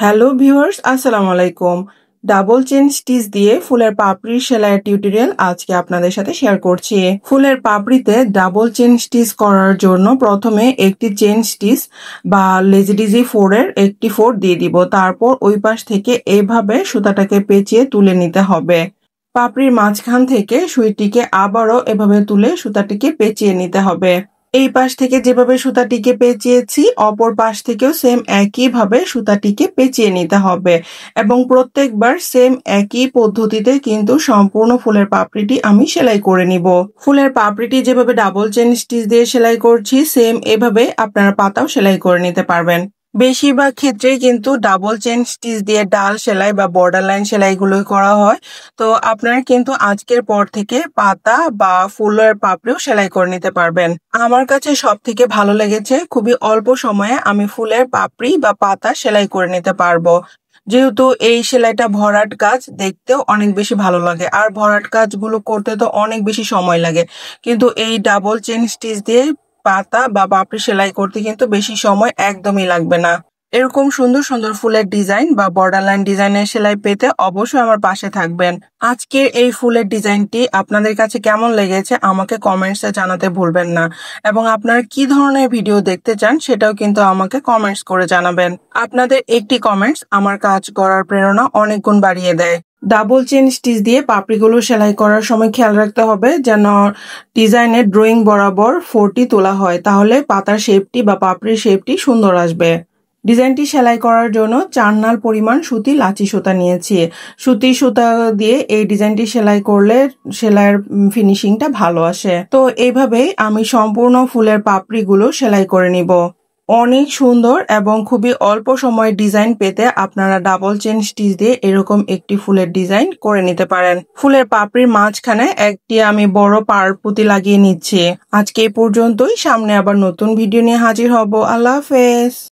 Hello viewers, আসসালামু আলাইকুম। Double chain stitch দিয়ে ফুলের পাপড়ি সেলাইয়ের টিউটোরিয়াল আজকে আপনাদের সাথে শেয়ার করছি। ফুলের পাপড়িতে ডাবল চেন স্টিচ করার জন্য প্রথমে একটি চেন স্টিচ বা লেজিডিজি 4 এর একটি 4 দিয়ে দিব। তারপর ওই পাশ থেকে এভাবে সুতাটাকে পেঁচিয়ে তুলে নিতে হবে। পাপড়ির মাঝখান থেকে সুইটিকে আবারও এভাবে তুলে সুতাটিকে পেঁচিয়ে নিতে হবে। এই পাশ থেকে যেভাবে সুতাটিকে পেঁচিয়েছি অপর পাশ থেকেও সেম একইভাবে সুতাটিকে পেঁচিয়ে নিতে হবে এবং প্রত্যেকবার সেম একই পদ্ধতিতে কিন্তু সম্পূর্ণ ফুলের পাপড়িটি আমি সেলাই করে নিব। ফুলের পাপড়িটি যেভাবে ডাবল চেন স্টিচ দিয়ে সেলাই করছি সেম এভাবে আপনারা পাতাও সেলাই করে নিতে পারবেন। বেশিরভাগ ক্ষেত্রেই কিন্তু ডাবল চেন স্টিচ দিয়ে ডাল সেলাই বা বর্ডার লাইন সেলাইগুলো করা হয়। তো আপনারা কিন্তু আজকের পর থেকে পাতা বা ফুলের পাপড়িও সেলাই করে নিতে পারবেন। আমার কাছে সব থেকে ভালো লেগেছে খুবই অল্প সময়ে আমি ফুলের পাপড়ি বা পাতা সেলাই করে নিতে পারবো। যেহেতু এই সেলাইটা ভরাট কাজ, দেখতেও অনেক বেশি ভালো লাগে আর ভরাট কাজগুলো করতে তো অনেক বেশি সময় লাগে, কিন্তু এই ডাবল চেন স্টিচ দিয়ে পাতা বা পাপড়ি সেলাই করতে কিন্তু বেশি সময় একদমই লাগবে না। এরকম সুন্দর সুন্দর ফুলের ডিজাইন বা বর্ডার লাইন ডিজাইনের সেলাই পেতে অবশ্যই আমার পাশে থাকবেন। আজকের এই ফুলের ডিজাইনটি আপনাদের কাছে কেমন লেগেছে আমাকে কমেন্টসে জানাতে ভুলবেন না এবং আপনারা কি ধরনের ভিডিও দেখতে চান সেটাও কিন্তু আমাকে কমেন্টস করে জানাবেন। আপনাদের একটি কমেন্টস আমার কাজ করার প্রেরণা অনেক গুণ বাড়িয়ে দেয়। ডাবল চেন স্টিচ দিয়ে পাপড়িগুলো সেলাই করার সময় খেয়াল রাখতে হবে যেন ডিজাইনের ড্রয়িং বরাবর 4টি তোলা হয়, তাহলে পাতার শেপটি বা পাপড়ির শেপটি সুন্দর আসবে। ডিজাইনটি সেলাই করার জন্য 4 নাল পরিমাণ সুতি লাচি সুতা নিয়েছি। সুতি সুতা দিয়ে এই ডিজাইনটি সেলাই করলে সেলাইয়ের ফিনিশিংটা ভালো আসে। তো এইভাবেই আমি সম্পূর্ণ ফুলের পাপড়িগুলো সেলাই করে নিব। অনেক সুন্দর এবং খুবই অল্প সময়ে ডিজাইন পেতে আপনারা ডাবল চেন স্টিচ দিয়ে এরকম একটি ফুলের ডিজাইন করে নিতে পারেন। ফুলের পাপড়ির মাঝখানে একটি আমি বড় পাড় পুঁতি লাগিয়ে নিচ্ছি। আজকে এই পর্যন্তই, সামনে আবার নতুন ভিডিও নিয়ে হাজির হব। আল্লাহ হাফেজ।